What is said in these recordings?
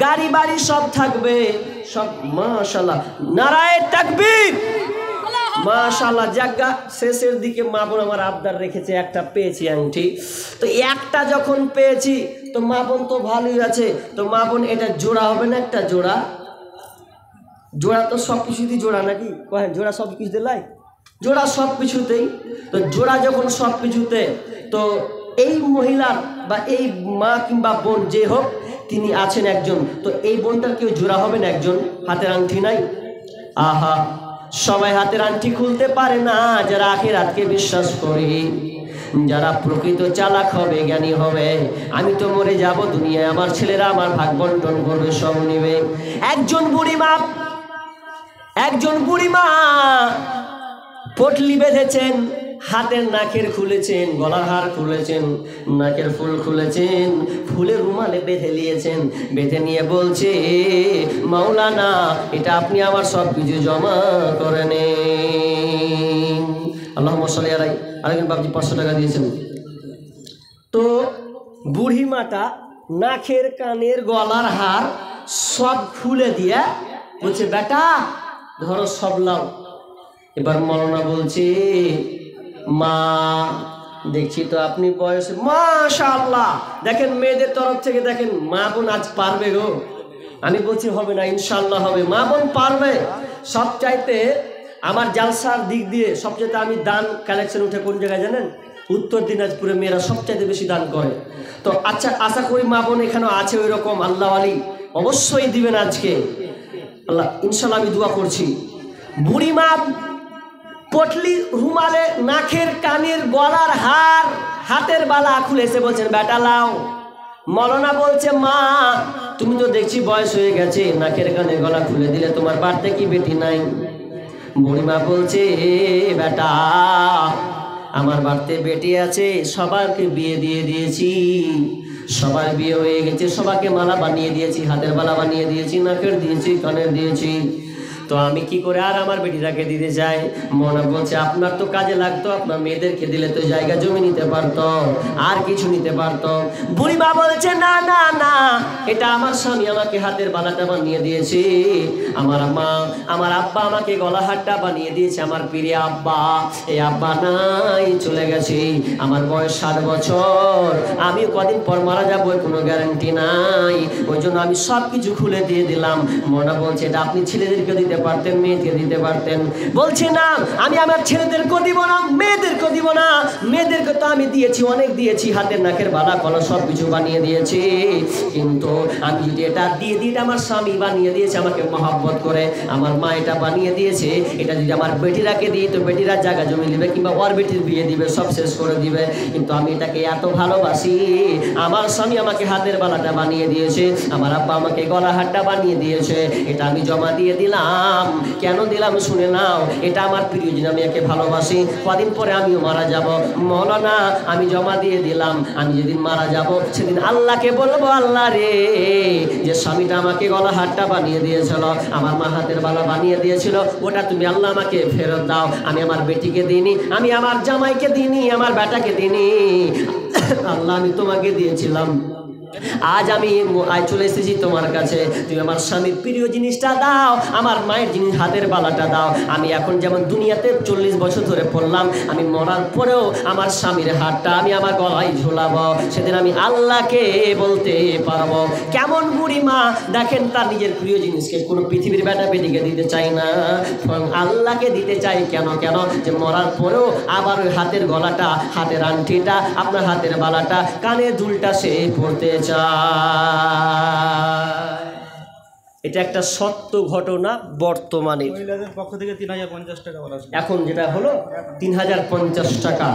গাড়ি বাড়ি সব থাকবে, সব মাশাআল্লাহ, নারায়ে তাকবীর, মাশাআল্লাহ। জায়গা শেষের দিকে মা বোন আমার আবদার রেখেছে, একটা পেয়েছি আংটি। তো একটা যখন পেয়েছি তো মা বোন তো ভালোই আছে, তো মা বোন এটা জোড়া হবে না? একটা জোড়া, জোড়া তো সব কিছুতেই জোড়া নাকি? জোড়া সব কিছুতে লাই, জোড়া সব কিছুতেই। তো জোড়া যখন সব কিছুতে, তো এই মহিলার বা এই মা কিংবা বোন যে হোক, তিনি আছেন একজন, তো এই বোনটার কেউ জোড়া হবেন একজন, হাতের আংটি নাই। আহা, সবাই হাতের আংটি খুলতে পারে না যারা আখিরাতকে বিশ্বাস করে, যারা প্রকৃত চালাক হবে, জ্ঞানী হবে। আমি তো মরে যাব, দুনিয়ায় আমার ছেলেরা আমার ভাগ বন্টন করবে, সব নেবে। একজন বুড়িমা পটলি বেঁধেছেন, হাতের নাকের খুলেছেন, গলার হার খুলেছেন, নাকের ফুল খুলেছেন, ফুলের রুমালে বেঁধে নিয়েছেন। বেঁধে নিয়ে বলছে, মাওলানা এটা আপনি আমার সব কিছু জমা করে নেন। আল্লাহুম্মা সাল্লি আলাইহি। আরেকজন বাবজি 500 টাকা দিয়েছেন। তো বুড়িমাটা নাকের, কানের, গলার হার সব খুলে দিয়ে বলছে, বেটা ধরো সব লাও। এবার মৌলানা বলছে, মা দেখছি তো আপনি বয়সে মাশাআল্লাহ, দেখেন মেয়েদের তরফ থেকে দেখেন মা বোন আজ পারবে গো। আমি বলছি হবে না, ইনশাআল্লাহ হবে, মা বোন পারবে। সবচাইতে আমার জালসার দিক দিয়ে সবচাইতে আমি দান কালেকশন উঠে কোন জায়গায় জানেন? উত্তর দিনাজপুরে মেয়েরা সবচাইতে বেশি দান করে। তো আচ্ছা, আশা করি মা বোন এখানেও আছে ওই রকম আল্লাহ আলী, অবশ্যই দিবেন আজকে আল্লাহ, ইনশাআল্লাহ আমি দোয়া করছি। বুড়িমা পটলি, রুমালে, নাকের, কানের, গলার হার, হাতের বালা খুলেছে, বলছেন বেটা লাও। মৌলানা বলছে, মা তুমি তো দেখছি বয়স হয়ে গেছে, নাকের কানের গলা খুলে দিলে, তোমার বাড়িতে কি বেটি নাই? বুড়িমা বলছে, বেটা আমার বাড়িতে বেটি আছে, সবাইকে বিয়ে দিয়ে দিয়েছি, সবার বিয়ে হয়ে গেছে, সবাইকে মালা বানিয়ে দিয়েছি, হাতের বালা বানিয়ে দিয়েছি, নাকের দিয়েছি, কানের দিয়েছি, তো আমি কি করে আর আমার বেটিটাকে দিতে চাই? মনে বলছে, আপনার তো কাজে লাগতো, আপনার মেয়েদেরকে দিলে তো জায়গা জমি নিতে পারতো, আর কিছু নিতে পারতো। বুড়িমা বলছে, না না না, এটা আমার স্বামী আমাকে হাতের বালাটা বানিয়ে দিয়েছে, আমার মা, আমার আব্বা আমাকে গলা হারটা বানিয়ে দিয়েছে, আমার প্রিয় আব্বা। এই আব্বা নাই, চলে গেছে, আমার বয়স 60 বছর, আমি কদিন পর মারা যাবো, কোনো গ্যারান্টি নাই, ওই জন্য আমি সব কিছু খুলে দিয়ে দিলাম। মনে বলছে, এটা আপনি ছেলেদেরকে দিতে পারতেন, মেয়েকে দিতে পারতেন। বলছে, না আমি আমার ছেলেদেরকে দিব না, মেয়েদেরকে দিব না, মেয়েদেরকে তো আমি দিয়েছি, অনেক দিয়েছি, হাতের নাকের বালা কলা সব কিছু বানিয়ে দিয়েছি, কিন্তু আমি যদি এটা দিয়ে দিই, আমার স্বামী বানিয়ে দিয়েছে আমাকে মহব্বত করে, আমার মা এটা বানিয়ে দিয়েছে, এটা যদি আমার বেটিরাকে দিই তো বেটিরা জায়গা জমি নেবে, কিংবা ওর বেটির বিয়ে দিবে, সব শেষ করে দিবে, কিন্তু আমি এটাকে এত ভালোবাসি, আমার স্বামী আমাকে হাতের বালাটা বানিয়ে দিয়েছে, আমার আব্বা আমাকে গলা হারটা বানিয়ে দিয়েছে, এটা আমি জমা দিয়ে দিলাম। কেন দিলাম শুনে নাও, এটা আমার প্রিয়জন, আমি একে ভালোবাসি, কদিন পরে আমিও মারা যাব। মৌলানা আমি জমা দিয়ে দিলাম, আমি যেদিন মারা যাব সেদিন আল্লাহকে বলবো, আল্লাহ রে, যে স্বামীটা আমাকে গলা হারটা বানিয়ে দিয়েছিল, আমার মা হাতের বালা বানিয়ে দিয়েছিল, ওটা তুমি আল্লাহ আমাকে ফেরত দাও, আমি আমার বেটিকে দিইনি, আমি আমার জামাইকে দিইনি, আমার বেটাকে দিইনি, আল্লাহ আমি তোমাকে দিয়েছিলাম, আজ আমি চলে এসেছি তোমার কাছে, তুমি আমার স্বামীর প্রিয় জিনিসটা দাও, আমার মায়ের জিনিস হাতের বালাটা দাও। আমি এখন যেমন দুনিয়াতে 40 বছর ধরে পড়লাম, আমি মরার পরেও আমার স্বামীর হাতটা আমি আমার গলায় ঝোলাবো, সেদিন আমি আল্লাহকে বলতে পারবো। কেমন বুড়িমা দেখেন, তার নিজের প্রিয় জিনিসকে কোনো পৃথিবীর বেটা বেটিকে দিতে চাই না, আল্লাহকে দিতে চাই। কেন? যে মরার পরেও আবার ওই হাতের গলাটা, হাতের আংটিটা, আপনার হাতের বালাটা, কানের দুলটা সে পড়তে চায়। এটা একটা সত্য ঘটনা। বর্তমানে মহিলাদের পক্ষ থেকে 3050 টাকা বলা হচ্ছে, এখন যেটা হলো 3050 টাকা।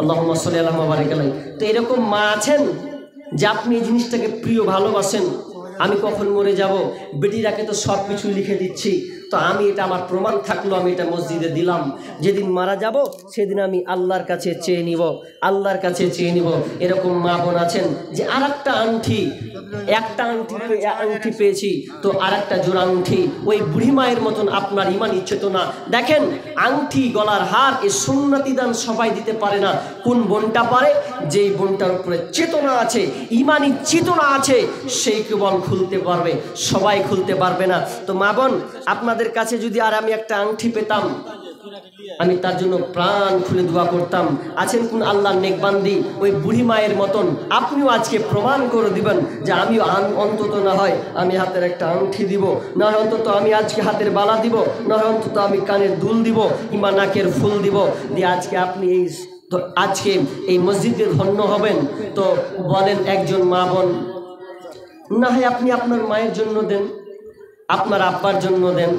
আল্লাহুম্মা সাল্লি আলা মুবারিক আলাইহি। তো এরকম মা আছেন যে আপনি এই জিনিসটাকে প্রিয় ভালোবাসেন, আমি কখন মরে যাব, বেটিরাকে তো সব কিছু লিখে দিচ্ছি, তো আমি এটা আমার প্রমাণ থাকলো, আমি এটা মসজিদে দিলাম। যেদিন মারা যাব সেদিন আমি আল্লাহর কাছে চেয়ে নিব, আল্লাহর কাছে চেয়ে নিব। এরকম মা বোন আছেন যে আর একটা আংটি, একটা আংটি পেয়েছি তো আর একটা জোড়া আংটি, ওই বুড়ি মায়ের মতন আপনার ইমানি চেতনা। দেখেন আংটি, গলার হার, এই সুন্নতি দান সবাই দিতে পারে না। কোন বোনটা পারে? যেই বোনটার উপরে চেতনা আছে, ইমানি চেতনা আছে, সেই কেবল খুলতে পারবে, সবাই খুলতে পারবে না। তো মা বোন, আপনাদের কাছে যদি আর আমি একটা আংটি পেতাম, আমি তার জন্য প্রাণ খুলে দোয়া করতাম। আছেন কোন আল্লাহর নেক বান্দি ওই বুড়ি মায়ের মতন, আপনিও আজকে প্রমাণ করে দিবেন যে আমিও অন্তত না হয় আমি হাতের একটা আংটি দিব, না হয় অন্তত আমি আজকে হাতের বালা দিব, না হয় অন্তত আমি কানের দুল দিব কিংবা নাকের ফুল দিব, দিয়ে আজকে আপনি এই তো আজকে এই মসজিদে ধন্য হবেন। তো বলেন একজন মা বোন, না হয় আপনি আপনার মায়ের জন্য দেন, আপনার আব্বার জন্য দেন,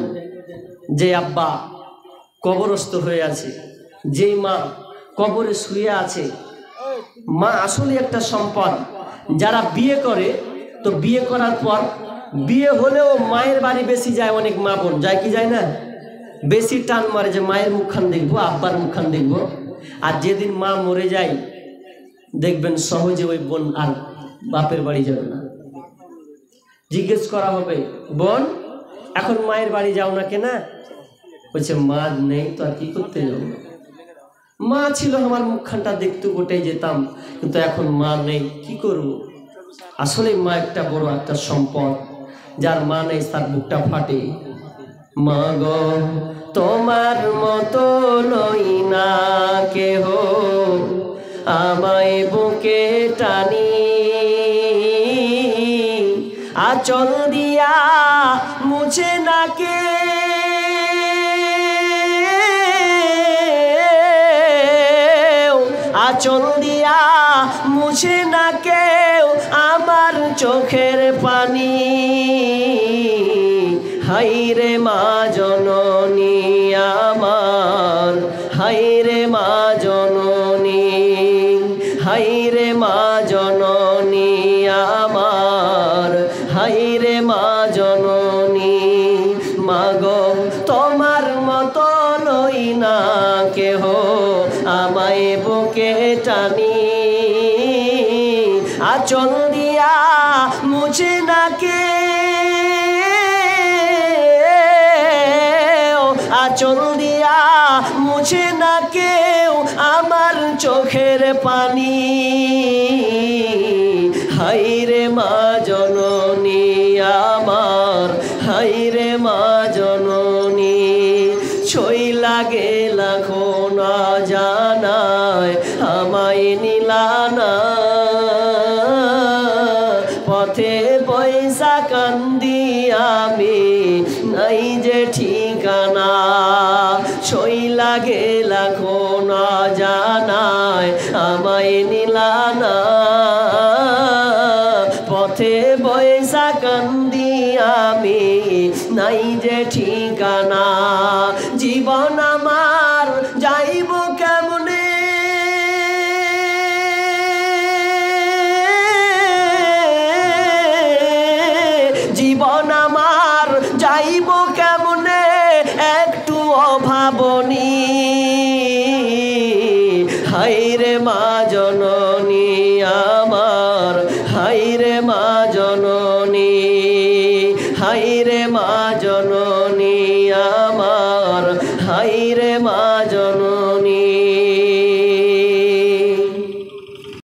যে আব্বা কবরস্থ হয়ে আছে, যেই মা কবরে শুয়ে আছে। মা আসলে একটা সম্পদ। যারা বিয়ে করে, তো বিয়ে করার পর বিয়ে হলেও মায়ের বাড়ি বেশি যায়, অনেক মা বোন যায় কি যায় না, বেশি টান মারে যে মায়ের মুখখান দেখবো, আব্বার মুখখান দেখবো। আর যেদিন মা মরে যায় দেখবেন সহজে ওই বোন আর বাপের বাড়ি যাবে না। জিজ্ঞেস করা হবে, বোন এখন মায়ের বাড়ি যাও না কেনা? বলছে মা নেই তো আর কি করতে যাবো, মা ছিল আমার মুখখানটা দেখতে গোটাই যেতাম, কিন্তু এখন মা নেই, কি করব? আসলে মা একটা বড় একটা সম্পদ, যার মা নেই তার বুকটা ফাটে। মা গো তোমার মতো নই না কেহ, আমায় বুকে টানি, আঁচল দিয়া মুছে না কে, আঁচল দিয়া মুছে না কেউ আমার চোখের পানি। হাইরে মা জননী আমার, হাইরে মা জননী, হাইরে মা জননী আমার, হাইরে মা জননী। মাগো তোমার মতো নই না কেহ, আমায় বুকে টানি, আঁচল দিয়া মুছে না কে, আঁচল দিয়া মুছে না কেউ আমার চোখের পানি। হাইরে মা জননী আমার, হাইরে মা জননী। ছই লাগে লাখো না জানায় আমায় নিলানা, পথে পয়সা কান্দি আমি নাই যে ঠিকানা। ছই লাগে লাখো না জানায় আমায় নিলানা, পথে পয়সা কান্দি আমি নাই যে ঠিকানা। জীবন আমার যাইব কেমনে, জীবন আমার যাইব কেমনে একটু অভাবনী। হাইরে মা জননী আমার, হাইরে মা জননী, হাইরে মা জননী।